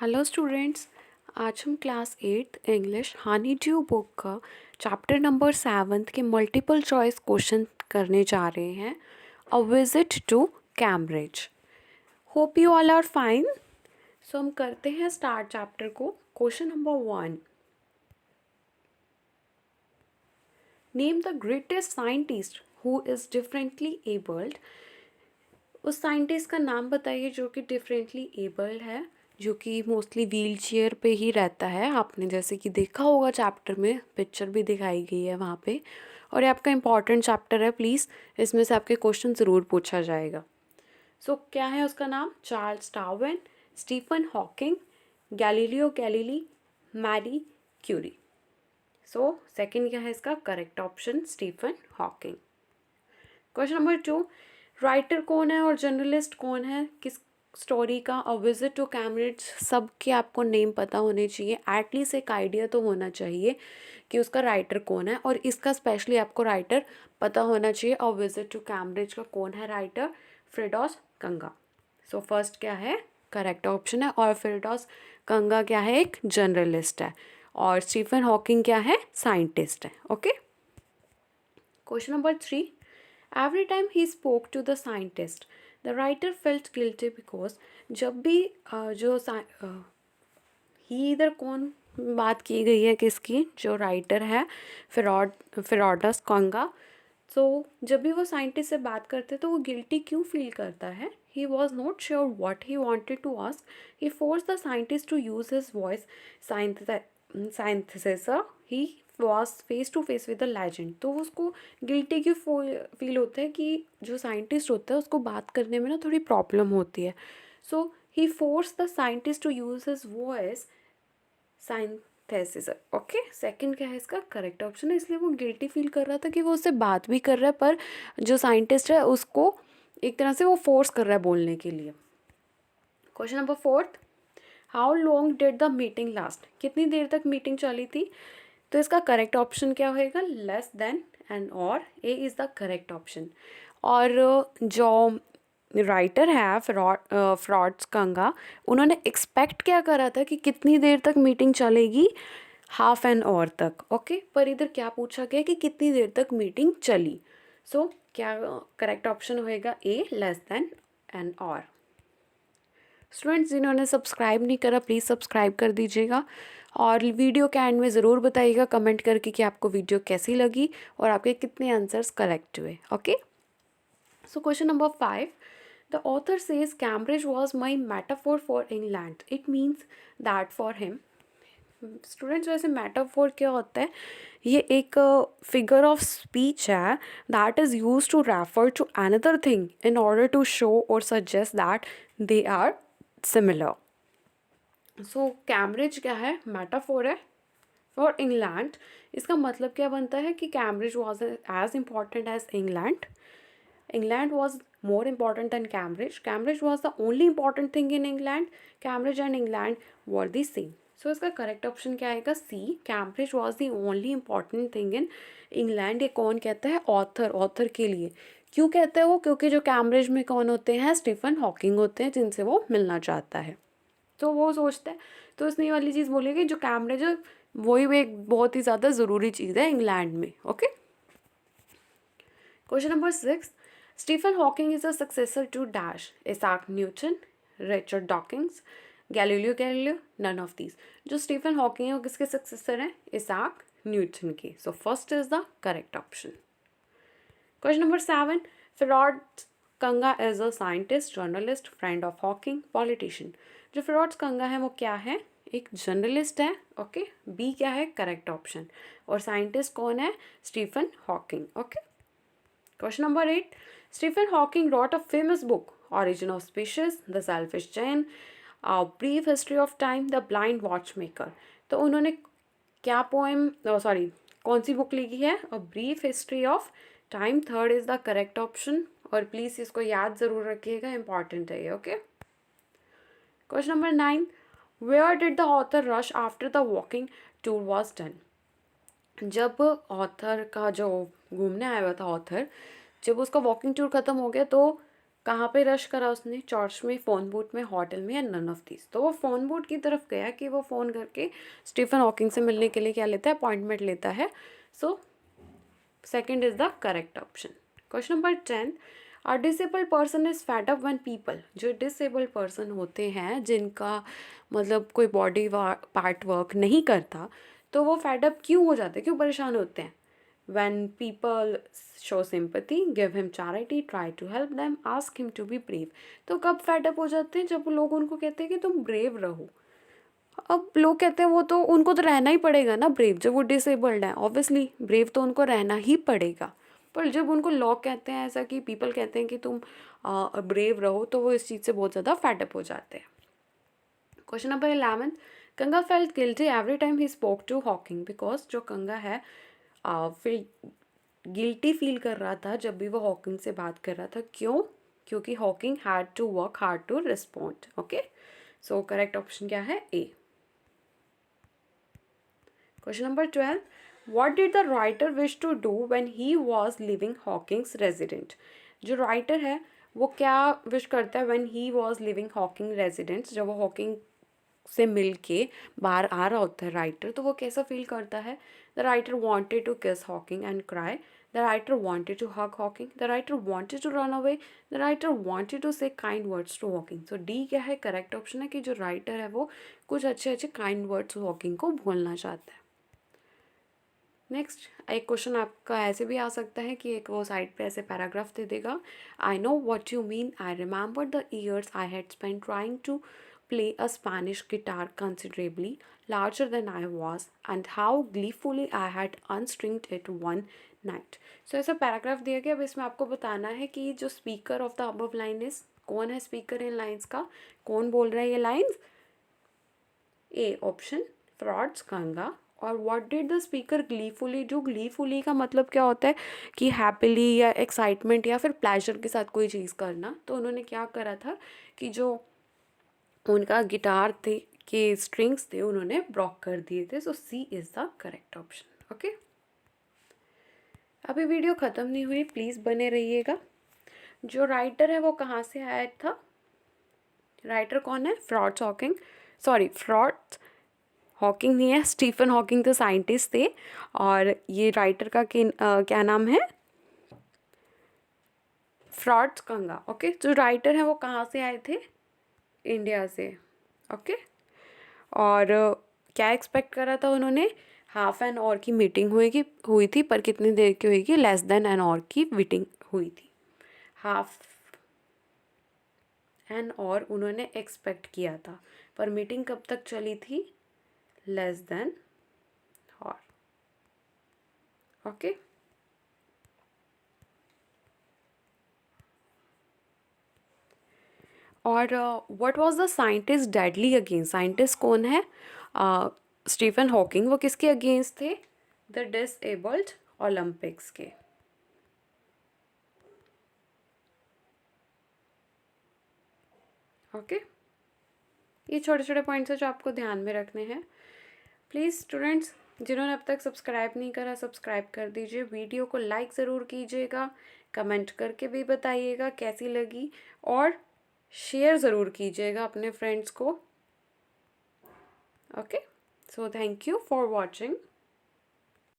Hello students. आज हम class 8 English honeydew book का चैप्टर नंबर 7 के मल्टीपल चॉइस क्वेश्चन करने जा रहे हैं। A visit to Cambridge. Hope you all are fine. So हम करते हैं स्टार्ट चैप्टर को। Question number 1, name the greatest scientist who is differently abled. उस साइंटिस्ट का नाम बताइए जो कि डिफरेंटली एबल्ड है, जो कि मोस्टली व्हील चेयर पे ही रहता है। आपने जैसे कि देखा होगा चैप्टर में, पिक्चर भी दिखाई गई है वहाँ पे। और ये आपका इम्पॉर्टेंट चैप्टर है, प्लीज़ इसमें से आपके क्वेश्चन ज़रूर पूछा जाएगा। सो क्या है उसका नाम? Charles Darwin, Stephen Hawking, Galileo Galilei, Marie Curie. So second क्या है इसका correct option? Stephen Hawking. Question number 2, writer कौन है और जर्नलिस्ट कौन है किस स्टोरी का? A visit to Cambridge. सबके आपको नेम पता होने चाहिए, एटलीस्ट एक आइडिया तो होना चाहिए कि उसका राइटर कौन है। और इसका स्पेशली आपको राइटर पता होना चाहिए। अ विजिट टू कैम्ब्रिज का कौन है राइटर? फ्रीडॉस कंगा। सो फर्स्ट क्या है करेक्ट ऑप्शन है। और फ्रीडॉस कंगा क्या है? एक जर्नलिस्ट है। और स्टीफन हॉकिंग क्या है? साइंटिस्ट है। Okay. Question number 3, every time he spoke to the scientist, the writer felt guilty because जब भी जो ही इधर कौन बात की गई है किसकी? जो राइटर है फिरोडस कंगा। तो जब भी वो साइंटिस्ट से बात करते तो वो गिल्टी क्यों फील करता है? He was not sure what he wanted to ask. He force the scientist to use his voice synthesiser. He was face to face with the legend. तो उसको गिल्टी क्यों फील होता है कि जो साइंटिस्ट होता है उसको बात करने में ना थोड़ी प्रॉब्लम होती है। So he force the scientist to use his voice synthesis. Okay, second क्या है इसका करेक्ट ऑप्शन है। इसलिए वो गिल्टी फील कर रहा था कि वो उससे बात भी कर रहा है, पर जो साइंटिस्ट है उसको एक तरह से वो फोर्स कर रहा है बोलने के लिए। Question number 4, how long did the meeting last. कितनी देर तक मीटिंग चली थी? तो इसका करेक्ट ऑप्शन क्या होएगा? लेस देन एंड और A is the correct option. और जो राइटर है फ्रॉड्स कंगा, उन्होंने एक्सपेक्ट क्या करा था कि कितनी देर तक मीटिंग चलेगी? हाफ एन आवर तक। ओके, पर इधर क्या पूछा गया कि कितनी देर तक मीटिंग चली। सो क्या करेक्ट ऑप्शन होएगा? A, less than an hour. Students जिन्होंने सब्सक्राइब नहीं करा प्लीज़ सब्सक्राइब कर दीजिएगा। और वीडियो के एंड में ज़रूर बताइएगा कमेंट करके कि आपको वीडियो कैसी लगी और आपके कितने आंसर्स करेक्ट हुए। Okay. So question number 5, the author says Cambridge was my metaphor for England. It means that for him. Students वैसे मेटाफोर क्या होता है? ये एक फिगर ऑफ स्पीच है that is use to refer to another thing in order to show और suggest that they are similar. So Cambridge क्या है? मेटाफोर है फॉर इंग्लैंड। इसका मतलब क्या बनता है कि Cambridge was as important as England. England was more important than Cambridge. Cambridge was the only important thing in England. Cambridge and England were the same. So इसका करेक्ट ऑप्शन क्या आएगा? C, Cambridge was the only important thing in England. ये कौन कहता है? Author के लिए। क्यों कहता है वो? क्योंकि जो कैम्ब्रिज में कौन होते हैं? स्टीफन हॉकिंग होते हैं, जिनसे वो मिलना चाहता है। तो वो सोचता है, तो उसने ये वाली चीज़ बोली कि जो कैम्ब्रिज है वही एक बहुत ही ज़्यादा ज़रूरी चीज़ है इंग्लैंड में। Okay. Question number 6, Stephen Hawking is a successor to Dash, Isaac Newton, Richard Dawkins, Galileo Galileo, none of these. जो स्टीफन हॉकिंग है वो किसके सक्सेसर हैं? इसाक न्यूटन के। So first is the correct option. Question number 7, Firdaus Kanga is a scientist, journalist, friend of Hawking, politician. जो फ्रॉड्स कंगा है वो क्या है? एक जर्नलिस्ट है। ओके, बी क्या है? Correct option. और साइंटिस्ट कौन है? Stephen Hawking. Okay. Question number 8, Stephen Hawking wrote a famous book, Origin of Species, The Selfish Gene, A Brief History of Time, The Blind Watchmaker। तो उन्होंने क्या poem कौन सी बुक लिखी है? A brief history of time. Third is the correct option. और please इसको याद ज़रूर रखिएगा, इंपॉर्टेंट है ये। Okay. Question number 9, where did the author rush after the walking tour was done. जब ऑथर का जो घूमने आया हुआ था ऑथर, जब उसका वॉकिंग टूर ख़त्म हो गया तो कहाँ पे रश करा उसने? चर्च में, फ़ोन बूथ में, होटल में, या नन ऑफ दिस? तो वो फ़ोन बूथ की तरफ गया कि वो फ़ोन करके स्टीफन हॉकिंग से मिलने के लिए क्या लेता है? अपॉइंटमेंट लेता है. So second is the correct option. Question number 10. A disabled person is fed up when people. जो डिसेबल्ड पर्सन होते हैं जिनका मतलब कोई बॉडी पार्ट वर्क नहीं करता, तो वो फैड अप क्यों हो जाते हैं, क्यों परेशान होते हैं? When people show sympathy, give him charity, try to help them, ask him to be brave. तो कब फैड अप हो जाते हैं? जब लोग उनको कहते हैं कि तुम ब्रेव रहो. अब लोग कहते हैं वो तो उनको तो रहना ही पड़ेगा ना ब्रेव, जब वो डिसेबल्ड है. ऑब्वियसली ब्रेव तो उनको रहना ही पड़ेगा. पर जब उनको लोग कहते हैं ऐसा कि पीपल कहते हैं कि तुम ब्रेव रहो, तो वो इस चीज़ से बहुत ज़्यादा फैड अप हो जाते हैं. Question number 11. Kanga felt guilty every time he spoke to Hawking. Because जो कंगा है फिर गिल्टी फील कर रहा था जब भी वो हॉकिंग से बात कर रहा था. क्यों? क्योंकि Hawking had to work hard to respond. Okay, so correct option क्या है? A. Question number 12. What did the writer wish to do when he was leaving Hawking's resident. जो राइटर है वो क्या विश करता है when he was leaving Hawking residents? जब वो हॉकिंग से मिल के बाहर आ रहा होता है राइटर, तो वो कैसा फील करता है? The writer wanted to kiss Hawking and cry. The writer wanted to hug Hawking. The writer wanted to run away. The writer wanted to say kind words to Hawking. So D क्या है? Correct option है कि जो writer है वो कुछ अच्छे अच्छे काइंड वर्ड्स हॉकिंग को बोलना चाहता है. नेक्स्ट एक क्वेश्चन आपका ऐसे भी आ सकता है कि एक वो साइड पे ऐसे पैराग्राफ दे देगा. I know what you mean. I remember the years I had spend trying to play a Spanish guitar considerably larger than I was, and how gleefully I had unstringed it one night. So ऐसा paragraph दिया गया. अब इसमें आपको बताना है कि जो speaker of the above line is, कौन है स्पीकर इन लाइन्स का? कौन बोल रहा है ये lines? A option, Firdaus Kanga. और what did the speaker gleefully do. Gleefully का मतलब क्या होता है कि हैप्पीली या एक्साइटमेंट या फिर प्लेजर के साथ कोई चीज़ करना. तो उन्होंने क्या करा था कि जो उनका गिटार थे के स्ट्रिंग्स थे उन्होंने ब्रॉक कर दिए थे. So C is the correct option. Okay, अभी वीडियो ख़त्म नहीं हुई, प्लीज़ बने रहिएगा. जो राइटर है वो कहाँ से आया था? राइटर कौन है? Frauds Hawking. Sorry, frauds Hawking नहीं है, स्टीफन हॉकिंग तो साइंटिस्ट थे. और ये राइटर का क्या नाम है? फ्रॉड्स कंगा. ओके, जो राइटर है वो कहाँ से आए थे? इंडिया से. ओके, और क्या एक्सपेक्ट करा था उन्होंने? हाफ एन आवर की मीटिंग हुई थी. पर कितनी देर की हुई? लेस देन एन आवर की मीटिंग हुई थी. हाफ एन आवर उन्होंने एक्सपेक्ट किया था, पर मीटिंग कब तक चली थी? Less than hour. ओके, और what was the scientist deadly against. Scientist कौन है? Stephen Hawking. वो किसके अगेंस्ट थे? द डिसेबल्ड ओलंपिक्स के. ओके, ये छोटे छोटे पॉइंट्स हैं जो आपको ध्यान में रखने हैं. प्लीज़ स्टूडेंट्स, जिन्होंने अब तक सब्सक्राइब नहीं करा सब्सक्राइब कर दीजिए. वीडियो को लाइक ज़रूर कीजिएगा, कमेंट करके भी बताइएगा कैसी लगी, और शेयर ज़रूर कीजिएगा अपने फ्रेंड्स को. Okay, so thank you for watching.